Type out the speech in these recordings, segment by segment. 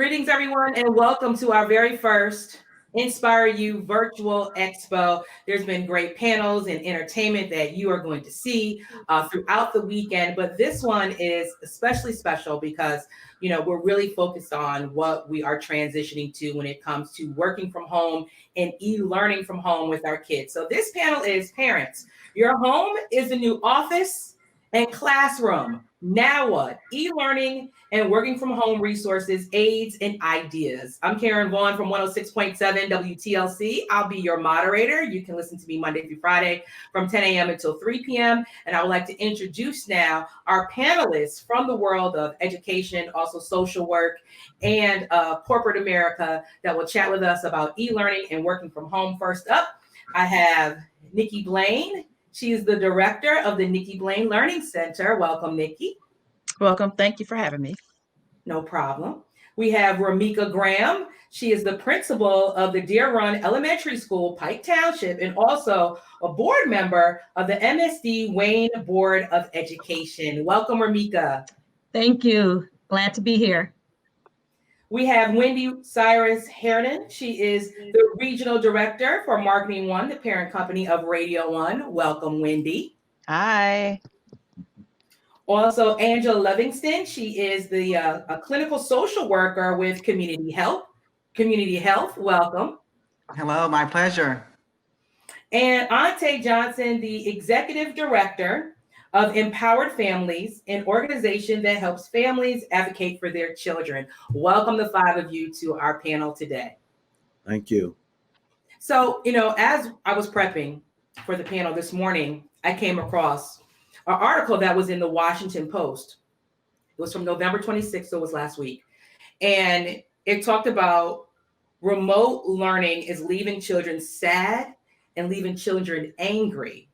Greetings, everyone, and welcome to our very first Inspire You Virtual Expo. There's been great panels and entertainment that you are going to see throughout the weekend, but this one is especially special because, we're really focused on what we are transitioning to when it comes to working from home and e-learning from home with our kids. So this panel is Parents. Your home is a new office and classroom. Now what? E-learning and working from home resources, aids, and ideas. I'm Karen Vaughn from 106.7 WTLC. I'll be your moderator. You can listen to me Monday through Friday from 10 a.m. until 3 p.m. And I would like to introduce now our panelists from the world of education, also social work, and corporate America that will chat with us about e-learning and working from home. First up, I have Nikki Blaine. She is the director of the Nikki Blaine Learning Center. Welcome, Nikki. Welcome. Thank you for having me. No problem. We have Raimeka Graham. She is the principal of the Deer Run Elementary School, Pike Township, and also a board member of the MSD Wayne Board of Education. Welcome, Raimeka. Thank you. Glad to be here. We have Wendy Cyrus-Herndon. She is the regional director for Marketing One, the parent company of Radio One. Welcome, Wendy. Hi. Also, Angela Levingston. She is the a clinical social worker with Community Health. Community Health, welcome. Hello, my pleasure. And Ontay Johnson, the executive director of Empowered Families, an organization that helps families advocate for their children. Welcome, the five of you, to our panel today. Thank you. So, as I was prepping for the panel this morning, I came across an article that was in the Washington Post. It was from November 26th, so it was last week. And it talked about remote learning is leaving children sad and leaving children angry.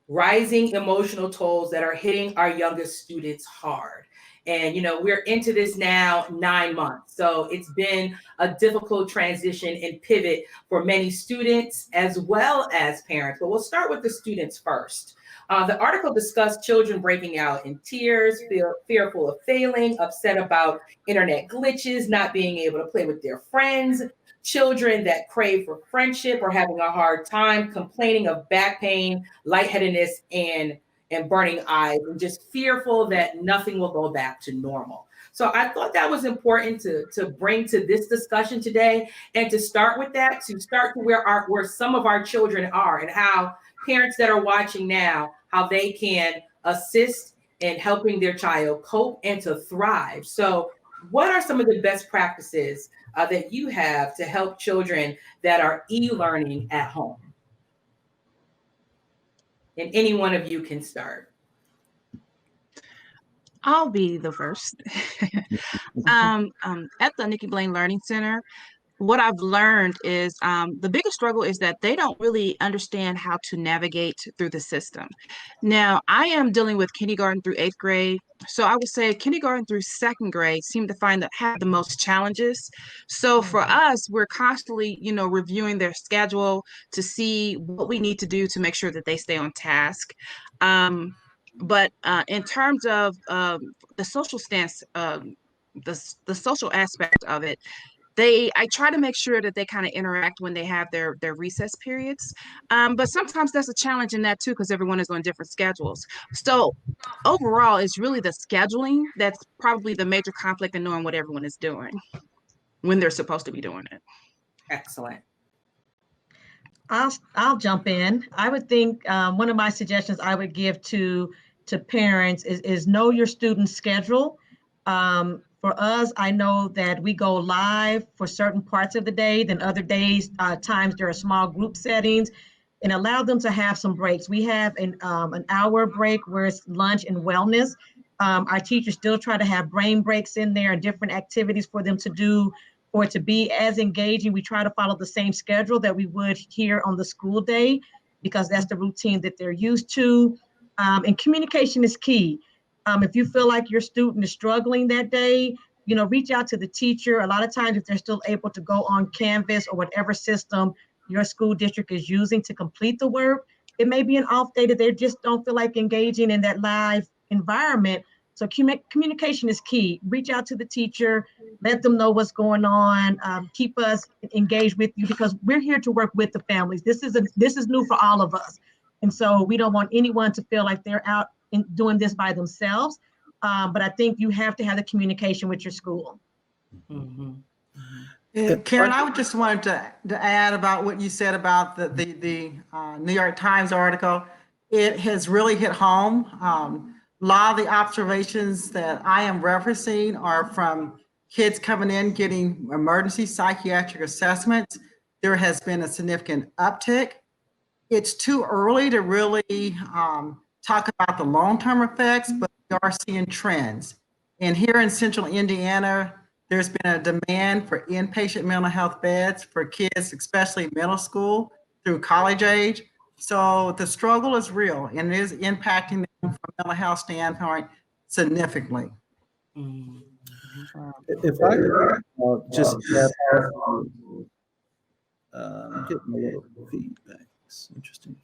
Rising emotional tolls that are hitting our youngest students hard. And, we're into this now 9 months. So it's been a difficult transition and pivot for many students as well as parents. But we'll start with the students first. The article discussed children breaking out in tears, fearful of failing, upset about internet glitches, not being able to play with their friends, children that crave for friendship or having a hard time, complaining of back pain, lightheadedness, and burning eyes, and just fearful that nothing will go back to normal. So I thought that was important to bring to this discussion today, and to start with that, to start where some of our children are, and how parents that are watching now, how they can assist in helping their child cope and to thrive. So what are some of the best practices that you have to help children that are e-learning at home? And any one of you can start. I'll be the first. At the Nikki Blaine Learning Center, what I've learned is the biggest struggle is that they don't really understand how to navigate through the system. Now, I am dealing with kindergarten through 8th grade. So I would say kindergarten through 2nd grade seem to have the most challenges. So for us, we're constantly, reviewing their schedule to see what we need to do to make sure that they stay on task. But in terms of the social stance, the social aspect of it, I try to make sure that they kind of interact when they have their recess periods. But sometimes that's a challenge in that too, because everyone is on different schedules. So overall, it's really the scheduling that's probably the major conflict in knowing what everyone is doing when they're supposed to be doing it. Excellent. I'll jump in. I would think one of my suggestions I would give to parents is know your student's schedule. For us, I know that we go live for certain parts of the day, then other days, times there are small group settings, and allow them to have some breaks. We have an hour break where it's lunch and wellness. Our teachers still try to have brain breaks in there and different activities for them to do, for it to be as engaging. We try to follow the same schedule that we would here on the school day, because that's the routine that they're used to. And communication is key. If you feel like your student is struggling that day, reach out to the teacher. A lot of times, if they're still able to go on Canvas or whatever system your school district is using to complete the work, it may be an off day that they just don't feel like engaging in that live environment. So communication is key. Reach out to the teacher, let them know what's going on, keep us engaged with you, because we're here to work with the families. This is new for all of us. And so we don't want anyone to feel like they're out doing this by themselves. But I think you have to have the communication with your school. Mm-hmm. Karen, I would just wanted to add about what you said about the New York Times article. It has really hit home. A lot of the observations that I am referencing are from kids coming in getting emergency psychiatric assessments. There has been a significant uptick. It's too early to really talk about the long-term effects, but we are seeing trends. And here in Central Indiana, there's been a demand for inpatient mental health beds for kids, especially middle school through college age. So the struggle is real, and it is impacting them from a mental health standpoint significantly. Mm-hmm. If I could just add, I'm getting a little feedback. It's interesting.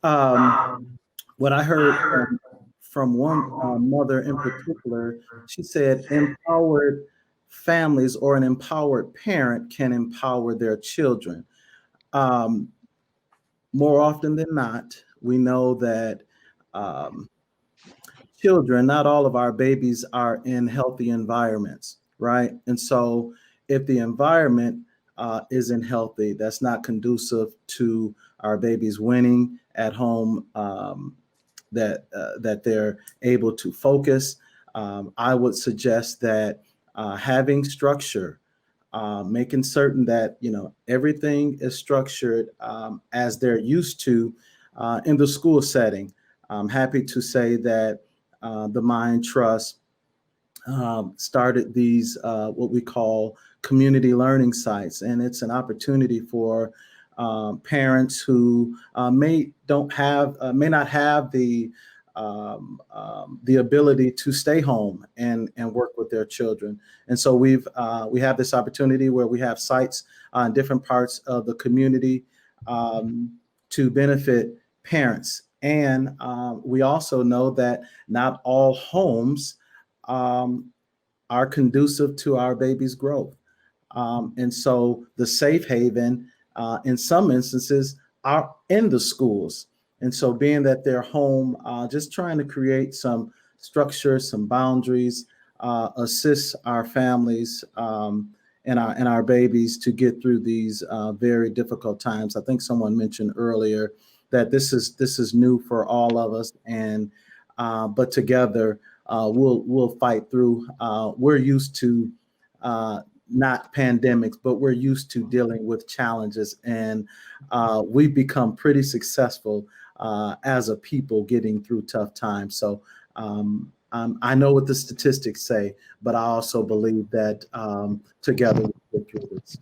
What I heard from one mother in particular, she said empowered families or an empowered parent can empower their children. More often than not, we know that children, not all of our babies are in healthy environments, right? And so if the environment isn't healthy, that's not conducive to our babies winning at home, that they're able to focus. I would suggest that having structure, making certain that, everything is structured as they're used to in the school setting. I'm happy to say that the Mind Trust started these what we call community learning sites, and it's an opportunity for parents who may not have the ability to stay home and work with their children. And so we have this opportunity where we have sites in different parts of the community to benefit parents. And we also know that not all homes are conducive to our baby's growth. And so the safe haven, in some instances, are in the schools. And so being that they're home, just trying to create some structure, some boundaries, assist our families and our babies to get through these very difficult times. I think someone mentioned earlier that this is new for all of us, and but together we'll fight through. We're used to not pandemics, but we're used to dealing with challenges, and we've become pretty successful as a people getting through tough times. So I know what the statistics say, but I also believe that together we'll get through this.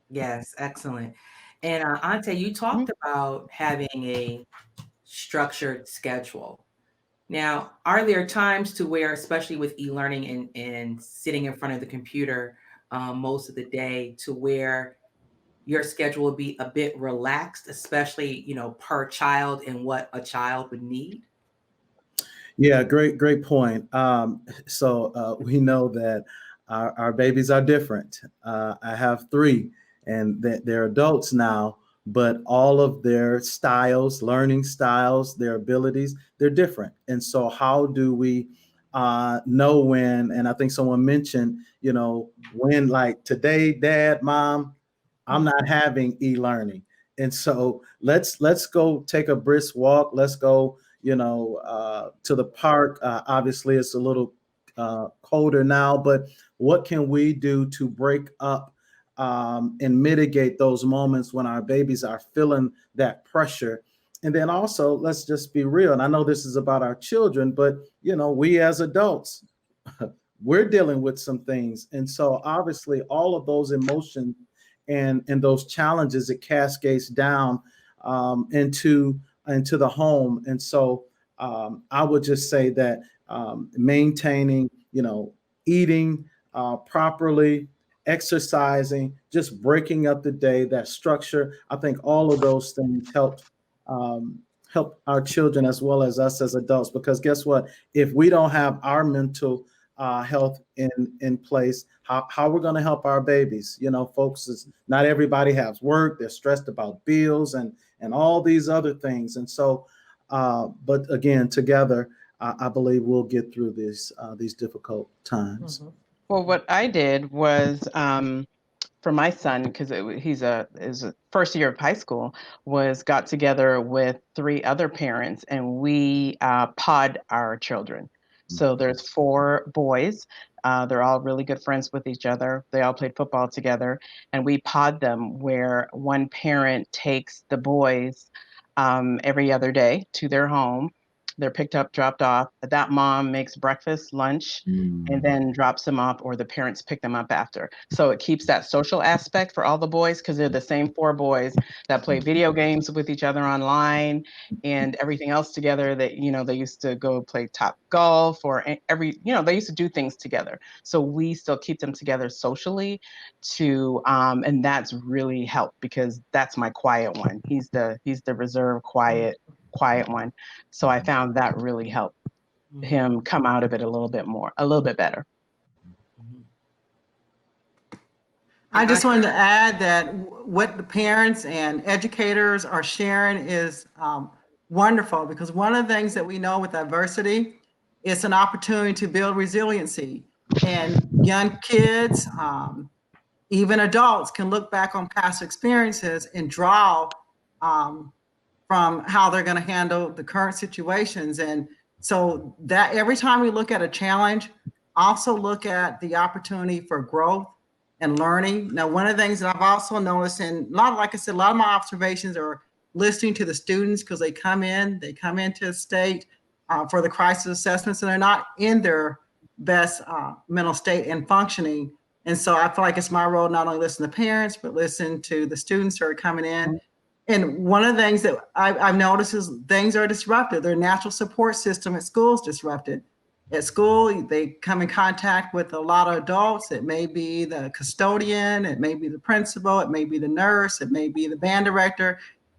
Yes, excellent. And Ontay, you talked about having a structured schedule. Now, are there times to where, especially with e-learning and sitting in front of the computer most of the day, to where your schedule will be a bit relaxed, especially, per child and what a child would need? Yeah, great point. So we know that our babies are different. I have 3, and they're adults now, but all of their styles, learning styles, their abilities, they're different. And so how do we know when, and I think someone mentioned, when, like today, Dad, Mom, I'm not having e-learning. And so let's go take a brisk walk. Let's go, to the park. Obviously it's a little colder now, but what can we do to break up and mitigate those moments when our babies are feeling that pressure? And then also, let's just be real. And I know this is about our children, but we as adults, we're dealing with some things. And so obviously all of those emotions and those challenges, it cascades down into the home. And so I would just say that maintaining, eating properly, exercising, just breaking up the day, that structure, I think all of those things help our children as well as us as adults. Because guess what? If we don't have our mental health in place, how we're going to help our babies. You know, folks, not everybody has work. They're stressed about bills and all these other things. And so, but again, together, I believe we'll get through these difficult times. Mhm. Well, what I did was, for my son, because he's a first year of high school, was got together with 3 other parents, and we pod our children. So there's 4 boys. They're all really good friends with each other. They all played football together, and we pod them where one parent takes the boys every other day to their home. They're picked up, dropped off. That mom makes breakfast, lunch, and then drops them off, or the parents pick them up after. So it keeps that social aspect for all the boys, because they're the same 4 boys that play video games with each other online and everything else together. That, you know, they used to go play top golf, or they used to do things together. So we still keep them together socially and that's really helped, because that's my quiet one. He's the reserved, quiet one. So I found that really helped him come out of it a little bit better. I just wanted to add that what the parents and educators are sharing is wonderful, because one of the things that we know with diversity, it's an opportunity to build resiliency. And young kids, even adults, can look back on past experiences and draw from how they're going to handle the current situations. And so that every time we look at a challenge, also look at the opportunity for growth and learning. Now, one of the things that I've also noticed, and like I said, a lot of my observations are listening to the students, because they come into the state for the crisis assessments, and they're not in their best mental state and functioning. And so I feel like it's my role not only listen to parents, but listen to the students who are coming in. And one of the things that I've noticed is things are disrupted. Their natural support system at school is disrupted. At school, they come in contact with a lot of adults. It may be the custodian, it may be the principal, it may be the nurse, it may be the band director,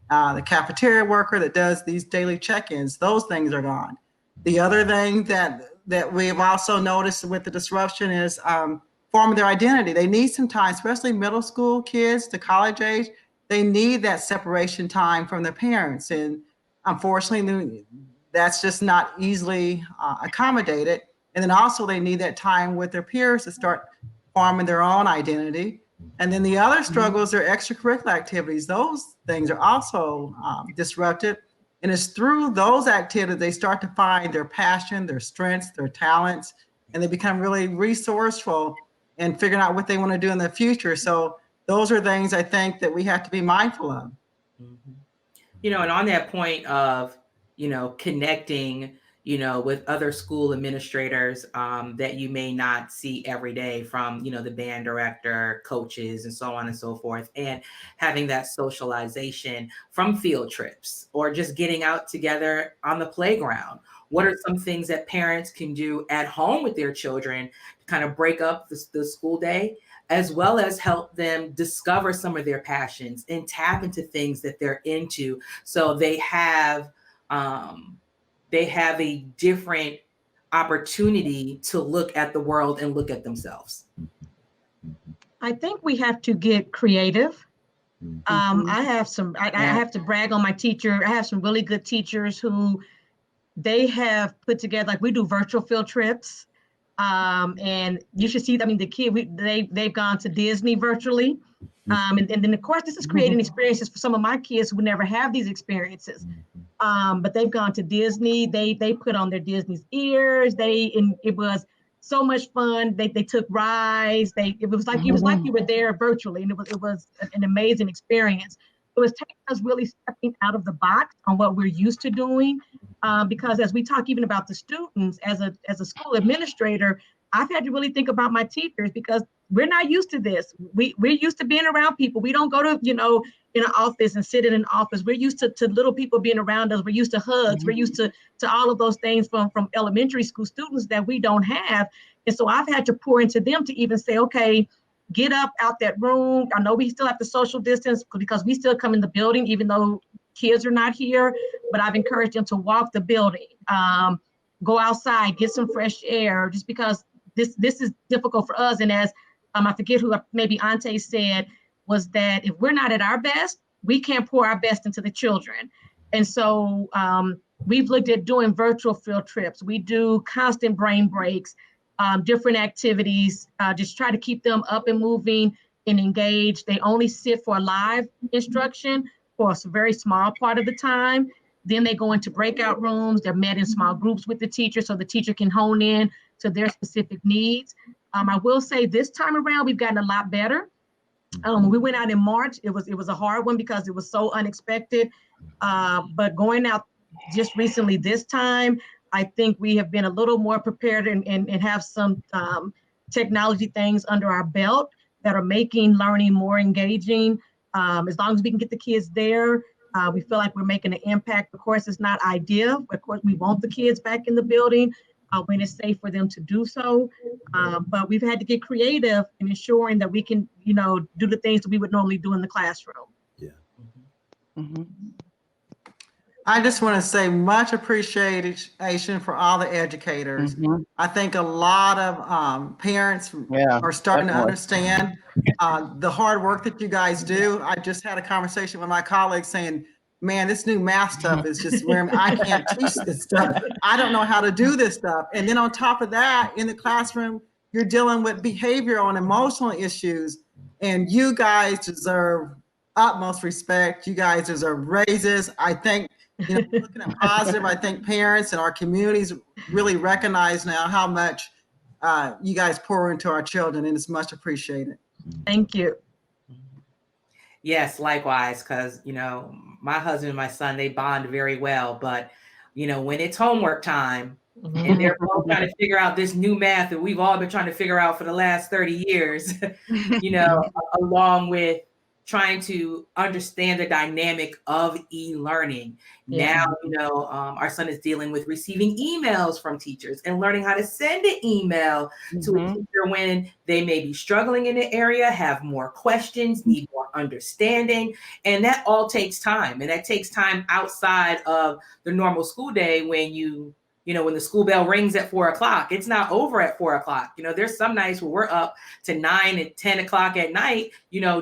the cafeteria worker that does these daily check-ins. Those things are gone. The other thing that we've also noticed with the disruption is forming their identity. They need some time, especially middle school kids to college age. They need that separation time from their parents. And unfortunately, that's just not easily accommodated. And then also they need that time with their peers to start forming their own identity. And then the other struggles are extracurricular activities. Those things are also disrupted. And it's through those activities they start to find their passion, their strengths, their talents, and they become really resourceful in figuring out what they want to do in the future. So those are things I think that we have to be mindful of. You know, and on that point of, you know, connecting, you know, with other school administrators that you may not see every day, from, you know, the band director, coaches, and so on and so forth, and having that socialization from field trips or just getting out together on the playground. What are some things that parents can do at home with their children to kind of break up the school day, as well as help them discover some of their passions and tap into things that they're into, so they have a different opportunity to look at the world and look at themselves? I think we have to get creative. I have to brag on my teacher. I have some really good teachers who they have put together, like we do virtual field trips. And you should see, I mean, the kid, they've gone to Disney virtually. And then of course, this is creating experiences for some of my kids who never have these experiences. But they've gone to Disney. They put on their Disney's ears. It was so much fun. They took rides. It was like you were there virtually, and it was an amazing experience. It was taking us really stepping out of the box on what we're used to doing. Because as we talk even about the students, as a school administrator, I've had to really think about my teachers, because we're not used to this. We're used to being around people. We don't go to, in an office and sit in an office. We're used to little people being around us. We're used to hugs. We're used to all of those things from elementary school students that we don't have. And so I've had to pour into them to even say, okay, get up out that room. I know we still have to social distance because we still come in the building, even though kids are not here, but I've encouraged them to walk the building, go outside, get some fresh air, just because this is difficult for us. And as I forget who, maybe Ontay said, was that if we're not at our best, we can't pour our best into the children. And so we've looked at doing virtual field trips. We do constant brain breaks, different activities, just try to keep them up and moving and engaged. They only sit for live instruction for a very small part of the time. Then they go into breakout rooms. They're met in small groups with the teacher so the teacher can hone in to their specific needs. I will say this time around, we've gotten a lot better. When we went out in March, it was a hard one because it was so unexpected. But going out just recently this time, I think we have been a little more prepared and have some technology things under our belt that are making learning more engaging. As long as we can get the kids there, we feel like we're making an impact. Of course, it's not ideal. Of course, we want the kids back in the building when it's safe for them to do so. But we've had to get creative in ensuring that we can, do the things that we would normally do in the classroom. Yeah. Mm-hmm. I just want to say much appreciation for all the educators. Mm-hmm. I think a lot of parents are starting to understand the hard work that you guys do. I just had a conversation with my colleagues saying, man, this new math stuff is just where I can't teach this stuff. I don't know how to do this stuff. And then on top of that, in the classroom, you're dealing with behavioral and emotional issues, and you guys deserve utmost respect. You guys deserve raises. I think, looking at positive, I think parents and our communities really recognize now how much you guys pour into our children, and it's much appreciated. Thank you. Yes, likewise, because, my husband and my son, they bond very well. But, when it's homework time and they're both trying to figure out this new math that we've all been trying to figure out for the last 30 years, along with trying to understand the dynamic of e-learning. Yeah. Now, our son is dealing with receiving emails from teachers and learning how to send an email to a teacher when they may be struggling in the area, have more questions, need more understanding. And that all takes time. And that takes time outside of the normal school day when when the school bell rings at 4:00, it's not over at 4:00. There's some nights where we're up to 9 and 10 o'clock at night,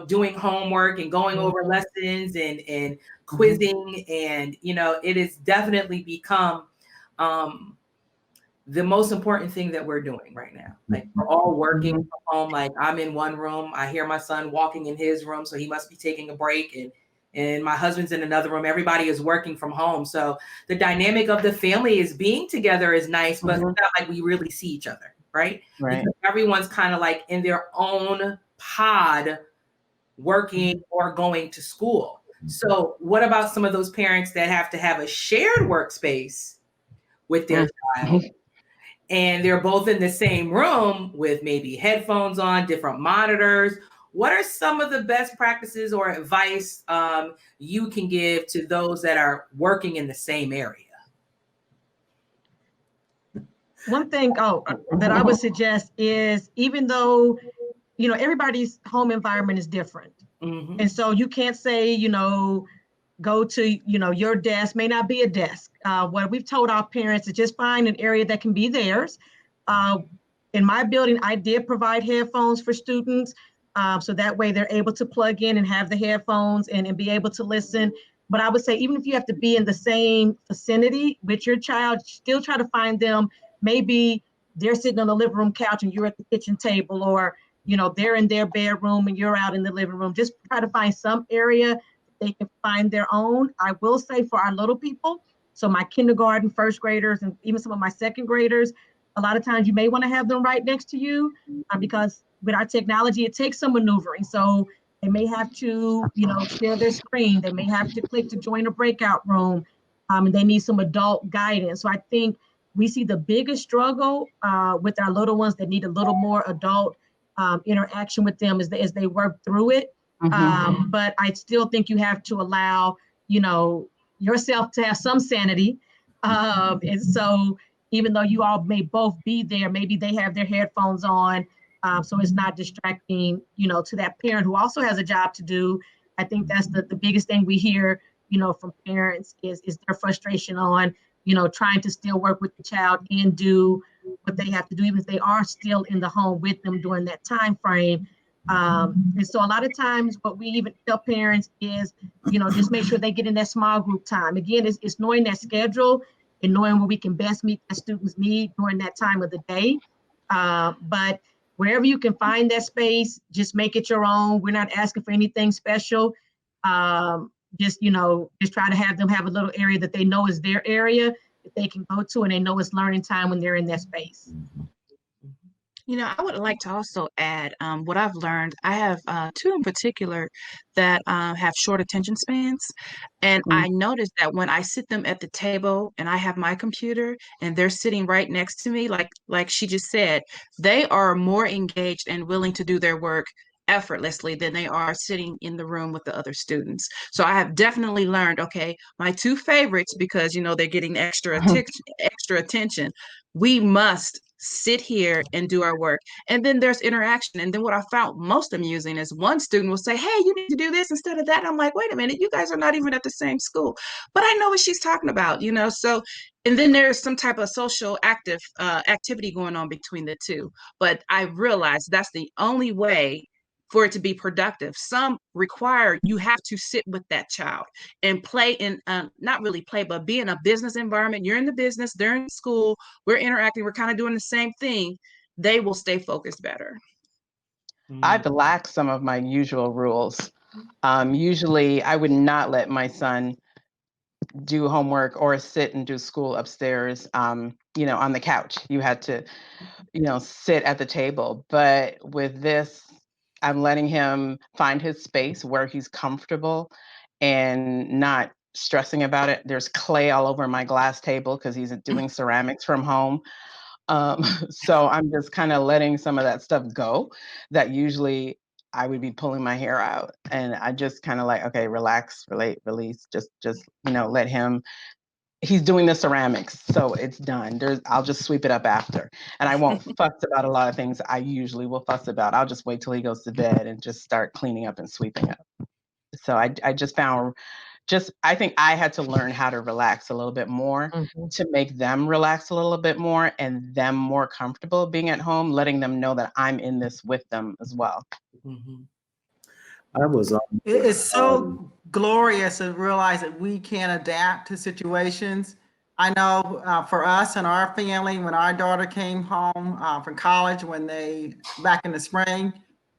doing homework and going over lessons and quizzing. And, it has definitely become the most important thing that we're doing right now. Like, we're all working from home. Like, I'm in one room. I hear my son walking in his room, so he must be taking a break. And my husband's in another room. Everybody is working from home. So the dynamic of the family is being together is nice, but it's not like we really see each other, right? Because everyone's kind of like in their own pod working or going to school. So what about some of those parents that have to have a shared workspace with their child? And they're both in the same room with maybe headphones on, different monitors. What are some of the best practices or advice you can give to those that are working in the same area? One thing that I would suggest is, even though, everybody's home environment is different. And so you can't say, go to, your desk may not be a desk. What we've told our parents is just find an area that can be theirs. In my building, I did provide headphones for students. So that way they're able to plug in and have the headphones and be able to listen. But I would say, even if you have to be in the same vicinity with your child, still try to find them. Maybe they're sitting on the living room couch and you're at the kitchen table, or, they're in their bedroom and you're out in the living room. Just try to find some area they can find their own. I will say, for our little people, so my kindergarten, first graders, and even some of my second graders, a lot of times you may want to have them right next to you because with our technology, it takes some maneuvering. So they may have to, share their screen. They may have to click to join a breakout room, and they need some adult guidance. So I think we see the biggest struggle with our little ones that need a little more adult interaction with them as they work through it. But I still think you have to allow, yourself to have some sanity. And so even though you all may both be there, maybe they have their headphones on, so it's not distracting, to that parent who also has a job to do. I think that's the biggest thing we hear, from parents is their frustration on, trying to still work with the child and do what they have to do, even if they are still in the home with them during that time frame. And so a lot of times what we even tell parents is, just make sure they get in that small group time. Again, it's knowing that schedule and knowing where we can best meet that student's need during that time of the day. But wherever you can find that space, just make it your own. We're not asking for anything special. Just try to have them have a little area that they know is their area that they can go to, and they know it's learning time when they're in that space. I would like to also add what I've learned. I have two in particular that have short attention spans. And I noticed that when I sit them at the table and I have my computer and they're sitting right next to me, like she just said, they are more engaged and willing to do their work effortlessly than they are sitting in the room with the other students. So I have definitely learned, okay, my two favorites, because they're getting extra attention, we must sit here and do our work. And then there's interaction. And then what I found most amusing is one student will say, hey, you need to do this instead of that. I'm like, wait a minute, you guys are not even at the same school, but I know what she's talking about, so, and then there's some type of social activity going on between the two. But I realized that's the only way for it to be productive. Some require you have to sit with that child and play in, not really play, but be in a business environment. You're in the business, they're in school, we're interacting, we're kind of doing the same thing. They will stay focused better. I've laxed some of my usual rules. Usually I would not let my son do homework or sit and do school upstairs, on the couch. You had to, sit at the table. But with this, I'm letting him find his space where he's comfortable and not stressing about it. There's clay all over my glass table because he's doing ceramics from home. So I'm just kind of letting some of that stuff go that usually I would be pulling my hair out. And I just kind of like, okay, relax, release, just, let him. He's doing the ceramics, so it's done. I'll just sweep it up after. And I won't fuss about a lot of things I usually will fuss about. I'll just wait till he goes to bed and just start cleaning up and sweeping up. So I just found, I think I had to learn how to relax a little bit more to make them relax a little bit more and them more comfortable being at home, letting them know that I'm in this with them as well. I was It's so glorious to realize that we can adapt to situations. I know for us and our family, when our daughter came home from college, back in the spring,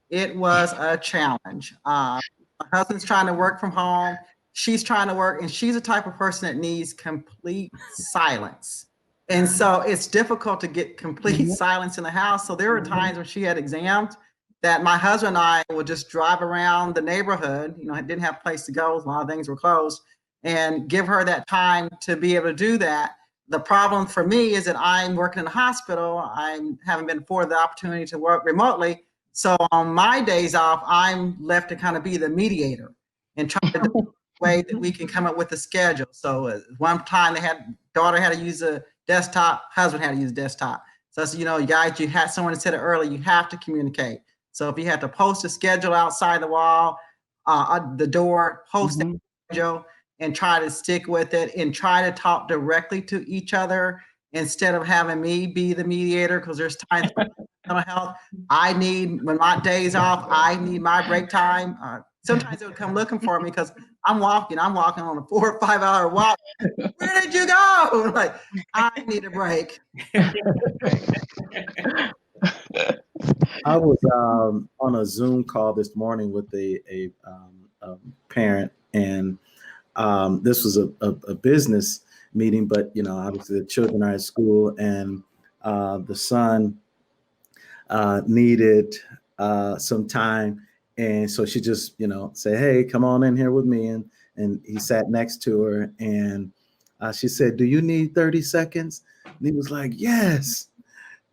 it was a challenge. My husband's trying to work from home. She's trying to work, and she's the type of person that needs complete silence. And so it's difficult to get complete silence in the house. So there were times when she had exams that my husband and I would just drive around the neighborhood, didn't have a place to go, a lot of things were closed, and give her that time to be able to do that. The problem for me is that I'm working in a hospital. I haven't been afforded the opportunity to work remotely. So on my days off, I'm left to kind of be the mediator and try to do a way that we can come up with a schedule. So one time daughter had to use a desktop, husband had to use a desktop. So I said, you guys, you had someone said it earlier, you have to communicate. So if you have to post a schedule outside the wall, the door, post the schedule and try to stick with it and try to talk directly to each other instead of having me be the mediator, because there's times mental health. When my days off, I need my break time. Sometimes they'll come looking for me because I'm walking on a 4 or 5 hour walk. Where did you go? Like, I need a break. I was on a Zoom call this morning with a parent, and this was a business meeting, but obviously the children are at school, and the son needed some time, and so she just said, "Hey, come on in here with me," and he sat next to her, and she said, "Do you need 30 seconds?" And he was like, "Yes,"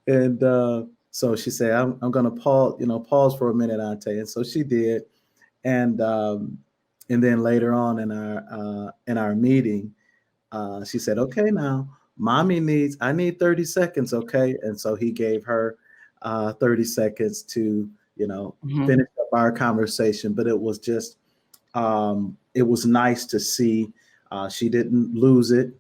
and so she said, I'm going to pause for a minute, Ontay. And so she did. And then later on in our meeting, she said, "Okay, now I need 30 seconds. Okay." And so he gave her 30 seconds to, finish up our conversation. But it was just, it was nice to see she didn't lose it.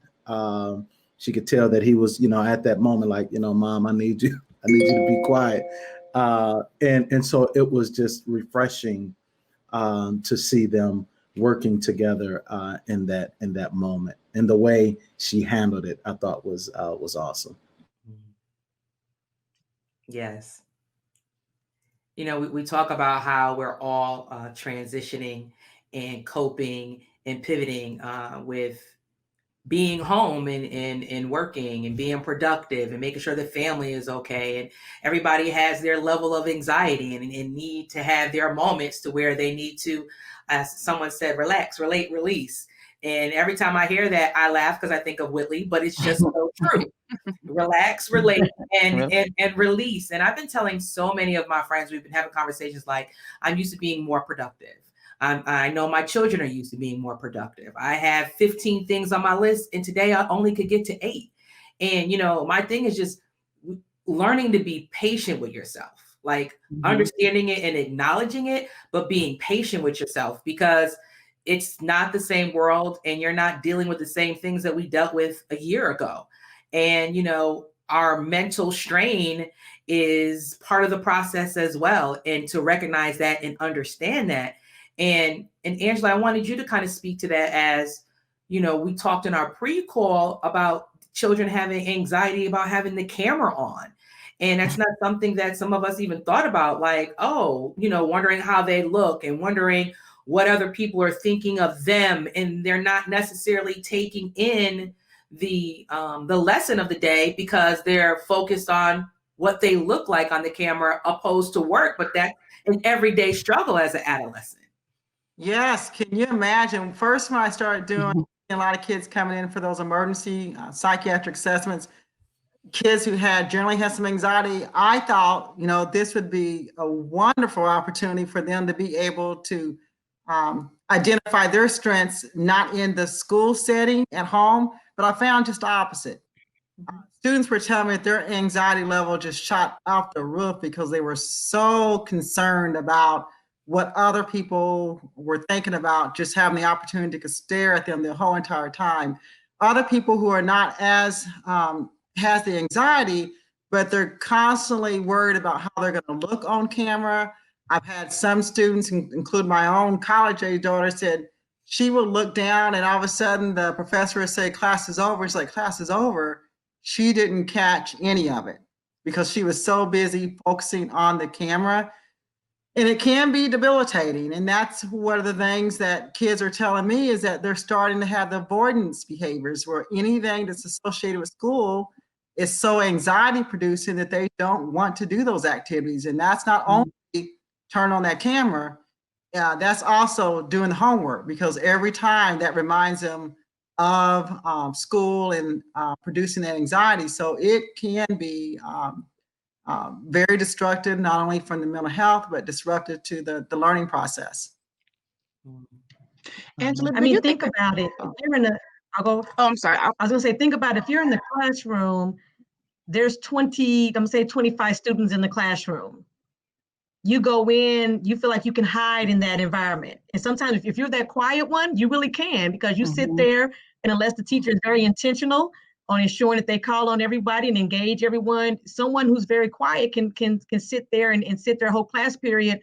she could tell that he was, at that moment, like, Mom, I need you to be quiet. And so it was just refreshing to see them working together in that moment. And the way she handled it, I thought was awesome. Yes. We talk about how we're all transitioning and coping and pivoting with being home and working and being productive and making sure the family is okay. And everybody has their level of anxiety and need to have their moments to where they need to, as someone said, relax, relate, release. And every time I hear that, I laugh because I think of Whitley, but it's just so true. Relax, relate, and release. And I've been telling so many of my friends, we've been having conversations like, I'm used to being more productive. I know my children are used to being more productive. I have 15 things on my list, and today I only could get to 8. And, my thing is just learning to be patient with yourself, like understanding it and acknowledging it, but being patient with yourself, because it's not the same world and you're not dealing with the same things that we dealt with a year ago. And, our mental strain is part of the process as well. And to recognize that and understand that. And Angela, I wanted you to kind of speak to that as, we talked in our pre-call about children having anxiety about having the camera on. And that's not something that some of us even thought about, like, wondering how they look and wondering what other people are thinking of them. And they're not necessarily taking in the lesson of the day because they're focused on what they look like on the camera opposed to work. But that's an everyday struggle as an adolescent. Yes, can you imagine? First, when I started doing a lot of kids coming in for those emergency psychiatric assessments, kids who generally had some anxiety, I thought, this would be a wonderful opportunity for them to be able to identify their strengths, not in the school setting at home, but I found just the opposite. Students were telling me that their anxiety level just shot off the roof because they were so concerned about what other people were thinking about, just having the opportunity to stare at them the whole entire time. Other people who are not as, has the anxiety, but they're constantly worried about how they're going to look on camera. I've had some students, include my own college-age daughter, said she would look down and all of a sudden the professor would say, class is over. It's like, class is over. She didn't catch any of it because she was so busy focusing on the camera. And it can be debilitating. And that's one of the things that kids are telling me, is that they're starting to have the avoidance behaviors where anything that's associated with school is so anxiety producing that they don't want to do those activities. And that's not only turn on that camera, that's also doing the homework, because every time that reminds them of school and producing that anxiety. So it can be very destructive, not only from the mental health, but disruptive to the learning process. Angela, I mean, think about it. If you're in I'll go. Oh, I'm sorry. I was gonna say, think about if you're in the classroom, there's 20, I'm gonna say 25 students in the classroom. You go in, you feel like you can hide in that environment. And sometimes if you're that quiet one, you really can, because you sit there, and unless the teacher is very intentional on ensuring that they call on everybody and engage everyone, someone who's very quiet can sit there and sit their whole class period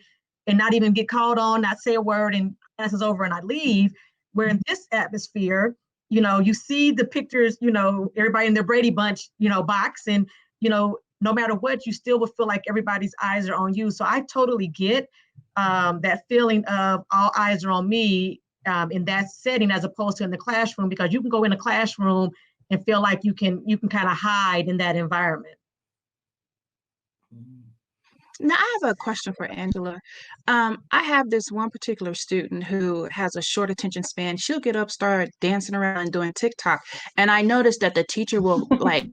and not even get called on, not say a word, and class is over and I leave. Where in this atmosphere, you see the pictures, everybody in their Brady Bunch, box, and, no matter what, you still will feel like everybody's eyes are on you. So I totally get that feeling of all eyes are on me in that setting, as opposed to in the classroom, because you can go in a classroom and feel like you can kind of hide in that environment. Now, I have a question for Angela. I have this one particular student who has a short attention span. She'll get up, start dancing around and doing TikTok. And I noticed that the teacher will like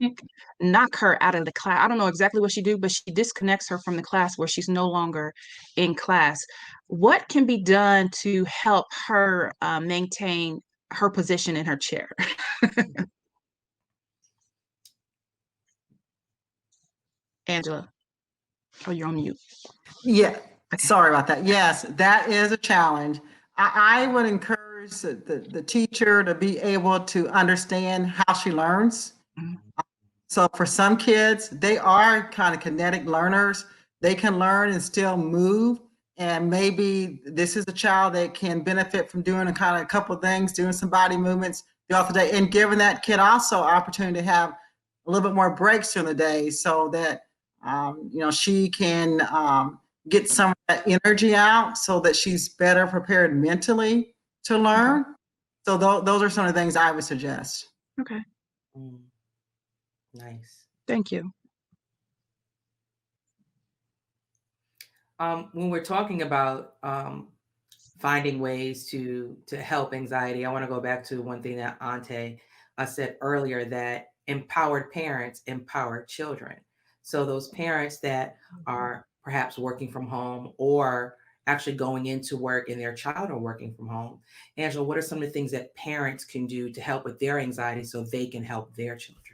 knock her out of the class. I don't know exactly what she do, but she disconnects her from the class where she's no longer in class. What can be done to help her maintain her position in her chair? Angela, oh, you're on mute. Yeah, sorry about that. Yes, that is a challenge. I would encourage the teacher to be able to understand how she learns. So for some kids, they are kind of kinetic learners. They can learn and still move. And maybe this is a child that can benefit from doing a couple of things, doing some body movements throughout the day, and giving that kid also opportunity to have a little bit more breaks during the day so that, she can get some of that energy out so that she's better prepared mentally to learn. So those are some of the things I would suggest. Okay. Nice. Thank you. When we're talking about finding ways to help anxiety, I want to go back to one thing that Ontay said earlier, that empowered parents empower children. So those parents that are perhaps working from home or actually going into work and their child are working from home. Angela, what are some of the things that parents can do to help with their anxiety so they can help their children?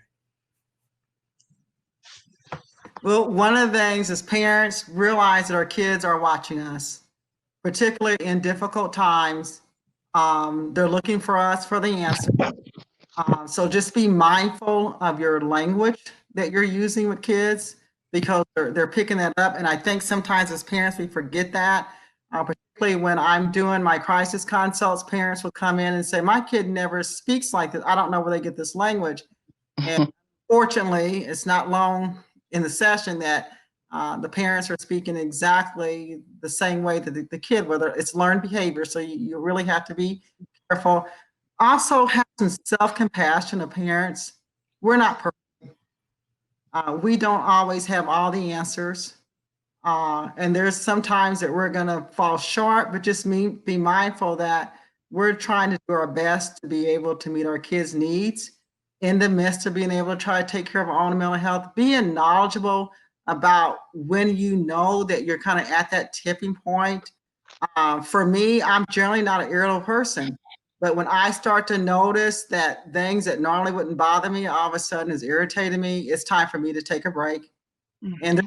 Well, one of the things is parents realize that our kids are watching us, particularly in difficult times. They're looking for us for the answer. So just be mindful of your language that you're using with kids, because they're picking that up. And I think sometimes as parents, we forget that, particularly when I'm doing my crisis consults, parents will come in and say, my kid never speaks like this. I don't know where they get this language. And fortunately, it's not long in the session that the parents are speaking exactly the same way that the kid, whether it's learned behavior. So you really have to be careful. Also have some self-compassion of parents. We're not perfect. We don't always have all the answers. And there's sometimes that we're gonna fall short, but just be mindful that we're trying to do our best to be able to meet our kids' needs in the midst of being able to try to take care of our own mental health. Being knowledgeable about when you know that you're kind of at that tipping point. For me, I'm generally not an irritable person, but when I start to notice that things that normally wouldn't bother me all of a sudden is irritating me, it's time for me to take a break. And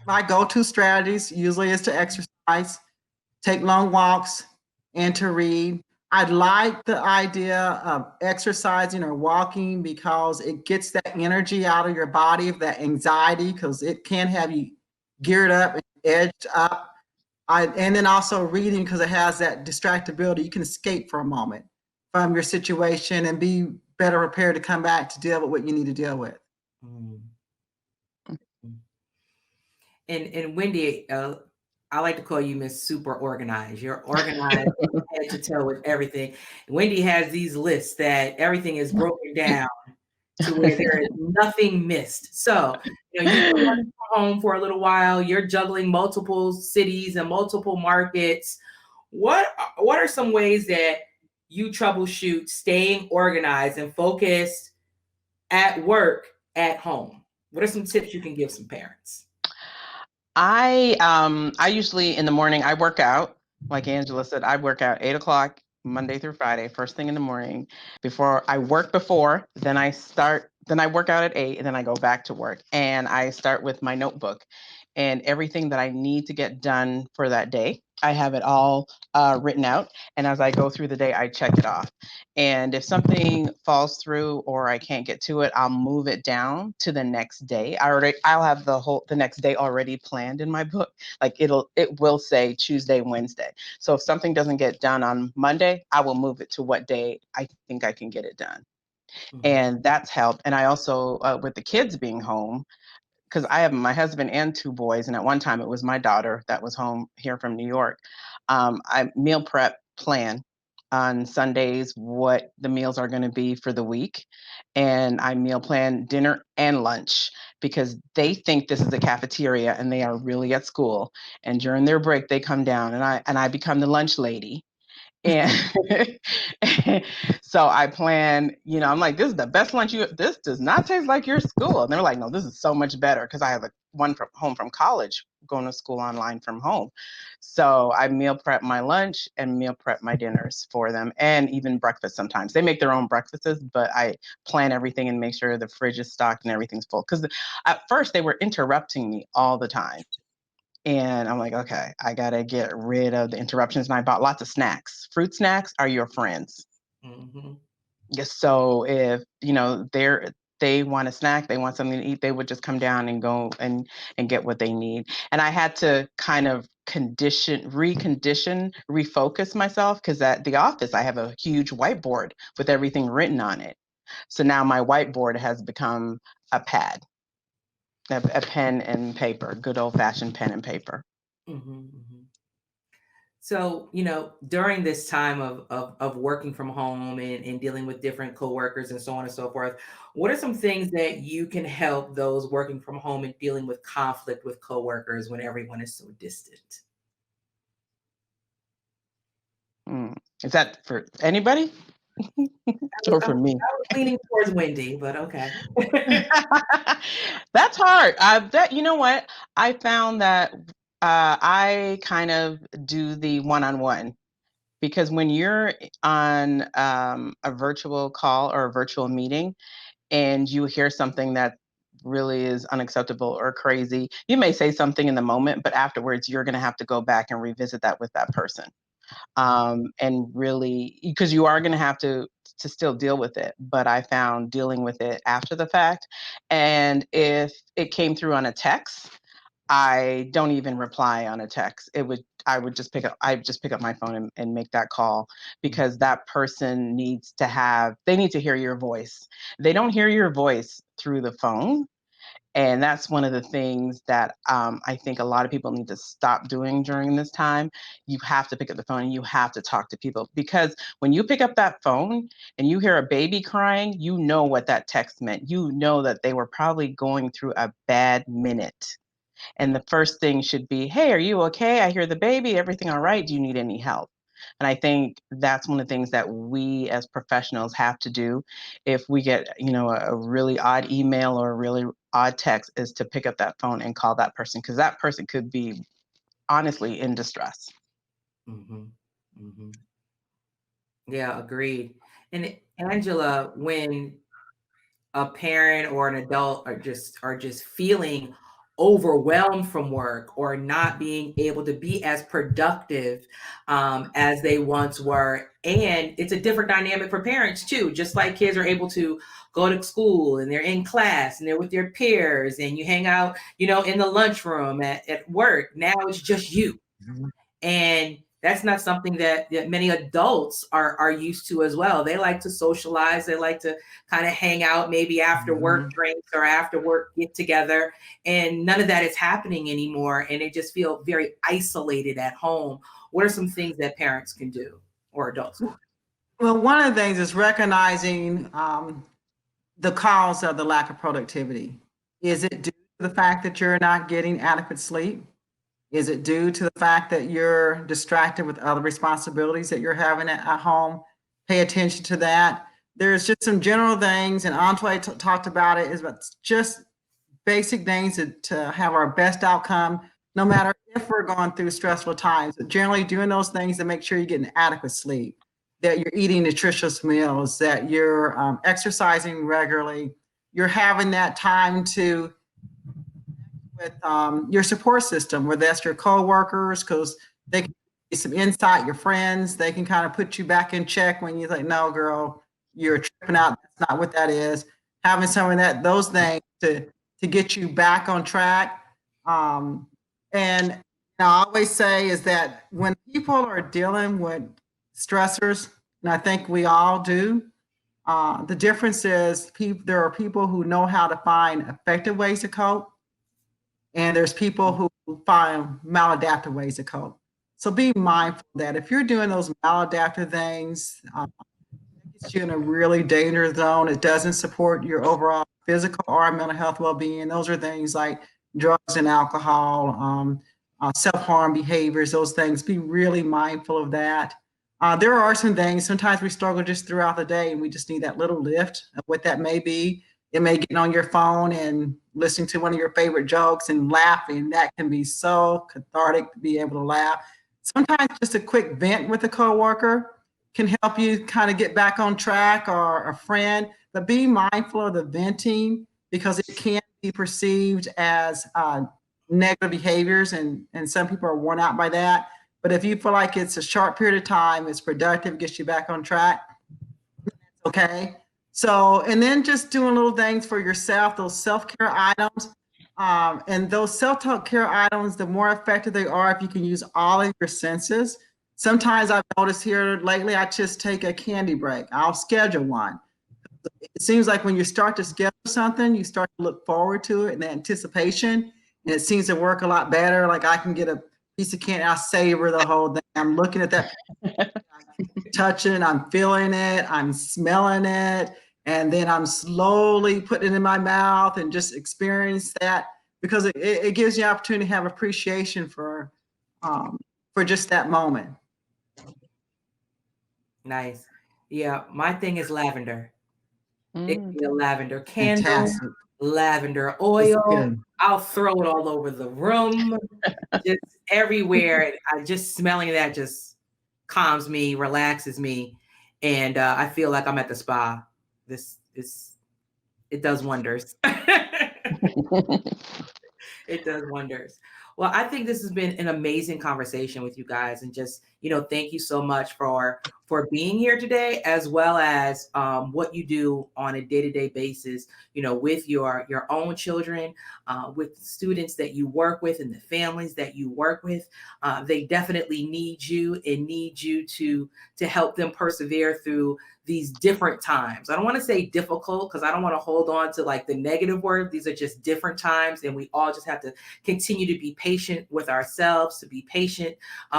my go-to strategies usually is to exercise, take long walks, and to read. I like the idea of exercising or walking because it gets that energy out of your body, of that anxiety, because it can have you geared up and edged up. And then also reading, because it has that distractibility. You can escape for a moment from your situation and be better prepared to come back to deal with what you need to deal with. And Wendy, I like to call you Miss Super Organized. You're organized head to toe with everything. Wendy has these lists that everything is broken down to where there is nothing missed. So, you've been working from home for a little while. You're juggling multiple cities and multiple markets. What are some ways that you troubleshoot staying organized and focused at work, at home? What are some tips you can give some parents? I usually in the morning I work out. Like Angela said, I work out 8 o'clock Monday through Friday, first thing in the morning. Then I work out at 8, and then I go back to work. And I start with my notebook and everything that I need to get done for that day. I have it all written out. And as I go through the day, I check it off. And if something falls through or I can't get to it, I'll move it down to the next day. I'll have the next day already planned in my book. Like it will say Tuesday, Wednesday. So if something doesn't get done on Monday, I will move it to what day I think I can get it done. And that's helped. And I also, with the kids being home, because I have my husband and 2 boys, and at one time it was my daughter that was home here from New York. I meal prep plan on Sundays what the meals are going to be for the week, and I meal plan dinner and lunch because they think this is a cafeteria and they are really at school. And during their break, they come down and I become the lunch lady. And so I plan, I'm like, this is the best lunch this does not taste like your school. And they're like, no, this is so much better because I have one from home from college going to school online from home. So I meal prep my lunch and meal prep my dinners for them, and even breakfast sometimes. They make their own breakfasts, but I plan everything and make sure the fridge is stocked and everything's full. Because at first they were interrupting me all the time. And I'm like, okay, I got to get rid of the interruptions. And I bought lots of snacks. Fruit snacks are your friends. Mm-hmm. So if, they want a snack, they want something to eat, they would just come down and go and get what they need. And I had to kind of refocus myself, because at the office, I have a huge whiteboard with everything written on it. So now my whiteboard has become a pad, a pen and paper, good old fashioned pen and paper. Mm-hmm, mm-hmm. So, during this time of working from home and dealing with different coworkers and so on and so forth, what are some things that you can help those working from home and dealing with conflict with coworkers when everyone is so distant? Is that for anybody? Or for me? I was leaning towards Wendy, but okay. That's hard. You know what? I found that I kind of do the one-on-one, because when you're on a virtual call or a virtual meeting and you hear something that really is unacceptable or crazy, you may say something in the moment, but afterwards you're going to have to go back and revisit that with that person. And really, because you are going to have to still deal with it. But I found dealing with it after the fact. And if it came through on a text, I don't even reply on a text. I would just pick up my phone and make that call, because that person need to hear your voice. They don't hear your voice through the phone. And that's one of the things that I think a lot of people need to stop doing during this time. You have to pick up the phone and you have to talk to people, because when you pick up that phone and you hear a baby crying, you know what that text meant. You know that they were probably going through a bad minute. And the first thing should be, hey, are you okay? I hear the baby. Everything all right? Do you need any help? And I think that's one of the things that we as professionals have to do. If we get, a really odd email or a really odd text, is to pick up that phone and call that person, because that person could be honestly in distress. Mm-hmm. Mm-hmm. Yeah, agreed. And Angela, when a parent or an adult are just feeling overwhelmed from work or not being able to be as productive as they once were, and it's a different dynamic for parents too. Just like kids are able to go to school and they're in class and they're with their peers and you hang out, in the lunchroom at work. Now it's just you. And that's not something that many adults are used to as well. They like to socialize. They like to kind of hang out, maybe after work drinks or after work get together. And none of that is happening anymore. And they just feel very isolated at home. What are some things that parents can do or adults can do? Well, one of the things is recognizing the cause of the lack of productivity. Is it due to the fact that you're not getting adequate sleep? Is it due to the fact that you're distracted with other responsibilities that you're having at home? Pay attention to that. There's just some general things, and Ontay talked about it, is about just basic things to have our best outcome, no matter if we're going through stressful times. But generally doing those things to make sure you're getting adequate sleep, that you're eating nutritious meals, that you're exercising regularly, you're having that time to with your support system, whether that's your coworkers, because they can give you some insight, your friends, they can kind of put you back in check when you're like, no, girl, you're tripping out. That's not what that is. Having some of those things to get you back on track. And I always say is that when people are dealing with stressors, and I think we all do, the difference is there are people who know how to find effective ways to cope. And there's people who find maladaptive ways to cope. So be mindful that if you're doing those maladaptive things, it gets you in a really dangerous zone. It doesn't support your overall physical or mental health well-being. Those are things like drugs and alcohol, self-harm behaviors, those things. Be really mindful of that. There are some things, sometimes we struggle just throughout the day and we just need that little lift of what that may be. It may get on your phone and listening to one of your favorite jokes and laughing. That can be so cathartic to be able to laugh. Sometimes just a quick vent with a coworker can help you kind of get back on track, or a friend. But be mindful of the venting, because it can be perceived as negative behaviors, and some people are worn out by that. But if you feel like it's a short period of time, it's productive, gets you back on track, it's okay. So, and then just doing little things for yourself, those self-care items. And those self-care items, the more effective they are if you can use all of your senses. Sometimes I've noticed here lately, I just take a candy break. I'll schedule one. It seems like when you start to schedule something, you start to look forward to it and the anticipation, and it seems to work a lot better. Like I can get a piece of candy, I'll savor the whole thing. I'm looking at that, touching, I'm feeling it, I'm smelling it, and then I'm slowly putting it in my mouth and just experience that, because it gives you an opportunity to have appreciation for just that moment. Nice. Yeah, my thing is lavender. It can be a lavender candle, Fantastic. lavender It's oil. good. I'll throw it all over the room, just everywhere. I just smelling that just calms me, relaxes me, and I feel like I'm at the spa. It does wonders. It does wonders. Well, I think this has been an amazing conversation with you guys, and just, thank you so much for being here today, as well as what you do on a day-to-day basis, with your own children, with students that you work with and the families that you work with. They definitely need you and need you to help them persevere through these different times. I don't want to say difficult, because I don't want to hold on to like the negative word. These are just different times, and we all just have to continue to be patient with ourselves, to be patient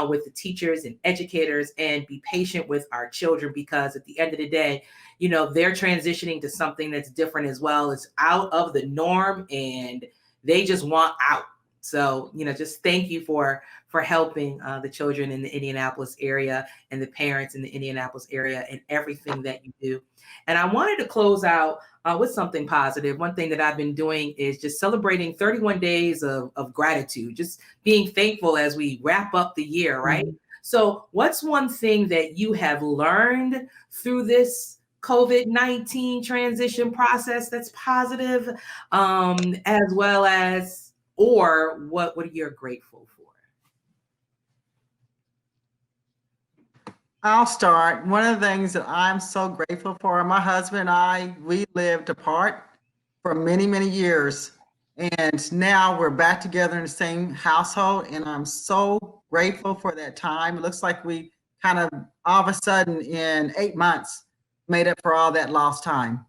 with the teachers and educators, and be patient with our children, because at the end of the day, they're transitioning to something that's different as well. It's out of the norm, and they just want out. So, just thank you for helping the children in the Indianapolis area and the parents in the Indianapolis area and everything that you do. And I wanted to close out with something positive. One thing that I've been doing is just celebrating 31 days of gratitude, just being thankful as we wrap up the year, right? Mm-hmm. So what's one thing that you have learned through this COVID-19 transition process that's positive, as well as, or what are you grateful for? I'll start. One of the things that I'm so grateful for, my husband and I, we lived apart for many, many years. And now we're back together in the same household. And I'm so grateful for that time. It looks like we kind of all of a sudden in 8 months made up for all that lost time.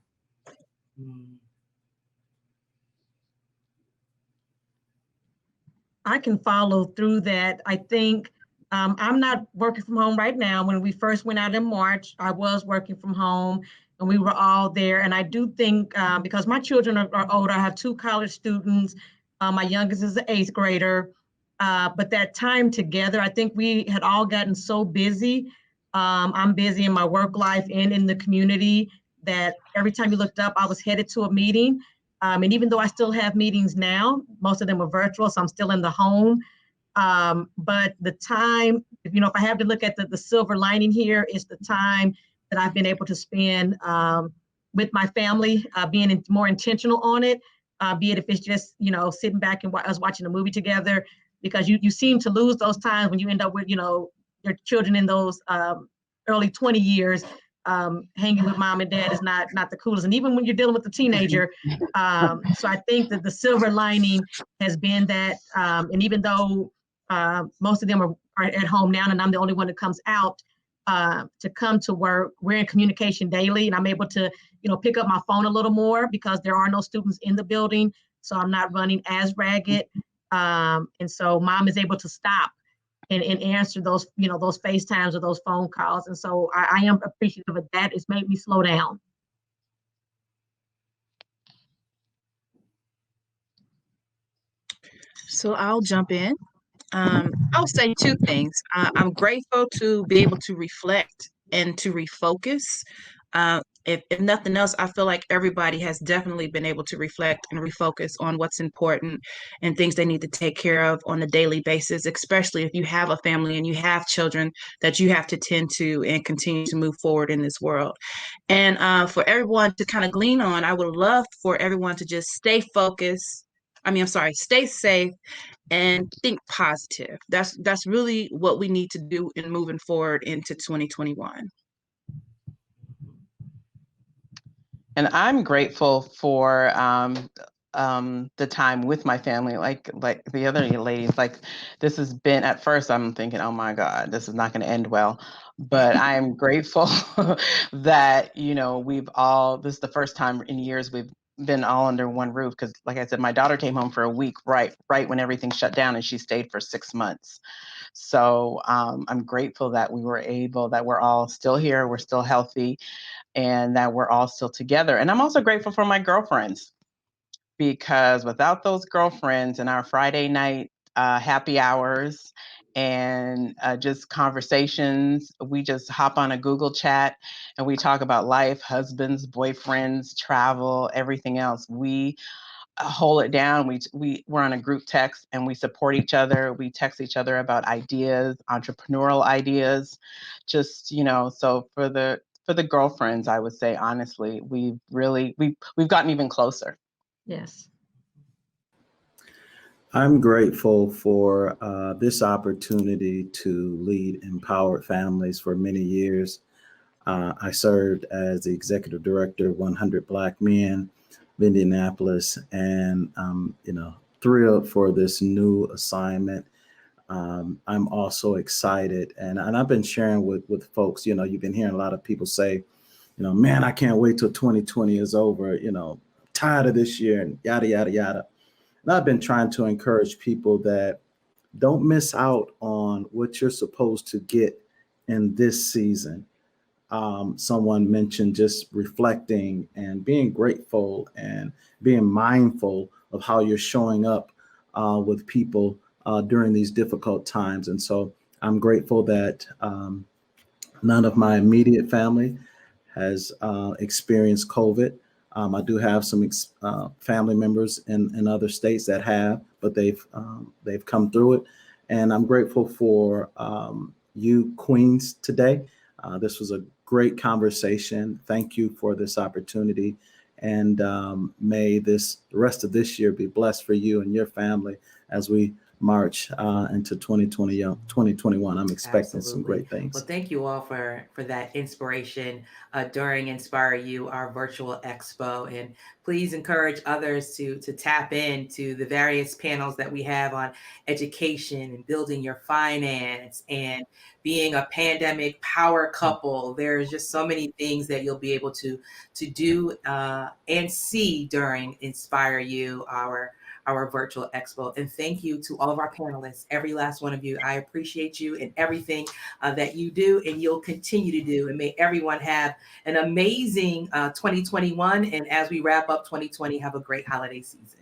I can follow through that. I think I'm not working from home right now. When we first went out in March, I was working from home and we were all there. And I do think because my children are older, I have 2 college students. My youngest is an 8th grader. But that time together, I think we had all gotten so busy. I'm busy in my work life and in the community that every time you looked up, I was headed to a meeting. And even though I still have meetings now, most of them are virtual, so I'm still in the home. But the time, if I have to look at the silver lining here, is the time that I've been able to spend with my family, being more intentional on it, be it if it's just, sitting back and us watching a movie together, because you seem to lose those times when you end up with, your children in those early 20 years. Hanging with mom and dad is not the coolest. And even when you're dealing with a teenager. So I think that the silver lining has been that, and even though most of them are at home now and I'm the only one that comes out to come to work, we're in communication daily, and I'm able to, pick up my phone a little more because there are no students in the building. So I'm not running as ragged. And so mom is able to stop and answer those, those FaceTimes or those phone calls. And so I am appreciative of that. It's made me slow down. So I'll jump in. I'll say 2 things. I'm grateful to be able to reflect and to refocus. If nothing else, I feel like everybody has definitely been able to reflect and refocus on what's important and things they need to take care of on a daily basis, especially if you have a family and you have children that you have to tend to and continue to move forward in this world. And for everyone to kind of glean on, I would love for everyone to just stay focused. Stay safe and think positive. That's really what we need to do in moving forward into 2021. And I'm grateful for the time with my family, like the other ladies. Like, this has been, at first I'm thinking, oh my God, this is not going to end well. But I am grateful that, you know, this is the first time in years we've been all under one roof. Because like I said, my daughter came home for a week right when everything shut down, and she stayed for 6 months. So I'm grateful that that we're all still here, we're still healthy, and that we're all still together. And I'm also grateful for my girlfriends, because without those girlfriends and our Friday night happy hours and just conversations, we just hop on a Google chat and we talk about life, husbands, boyfriends, travel, everything else. We hold it down. We're on a group text and we support each other. We text each other about ideas, entrepreneurial ideas, just, you know. So for the girlfriends, I would say, honestly, we've gotten even closer. Yes. I'm grateful for this opportunity to lead empowered families for many years. I served as the executive director of 100 Black Men of Indianapolis, and thrilled for this new assignment. I'm also excited, and I've been sharing with folks. You know, you've been hearing a lot of people say, man, I can't wait till 2020 is over. Tired of this year and yada yada yada. And I've been trying to encourage people that don't miss out on what you're supposed to get in this season. Someone mentioned just reflecting and being grateful and being mindful of how you're showing up with people during these difficult times. And so I'm grateful that none of my immediate family has experienced COVID. I do have some family members in other states that have, but they've come through it. And I'm grateful for you, Queens, today. This was a great conversation. Thank you for this opportunity. And may the rest of this year be blessed for you and your family as we march into 2021. I'm expecting some great things. Well, thank you all for that inspiration during Inspire You, our virtual expo. And please encourage others to tap into the various panels that we have on education and building your finance and being a pandemic power couple. There's just so many things that you'll be able to do and see during Inspire You, our virtual expo. And thank you to all of our panelists, every last one of you. I appreciate you and everything that you do and you'll continue to do. And may everyone have an amazing 2021. And as we wrap up 2020, have a great holiday season.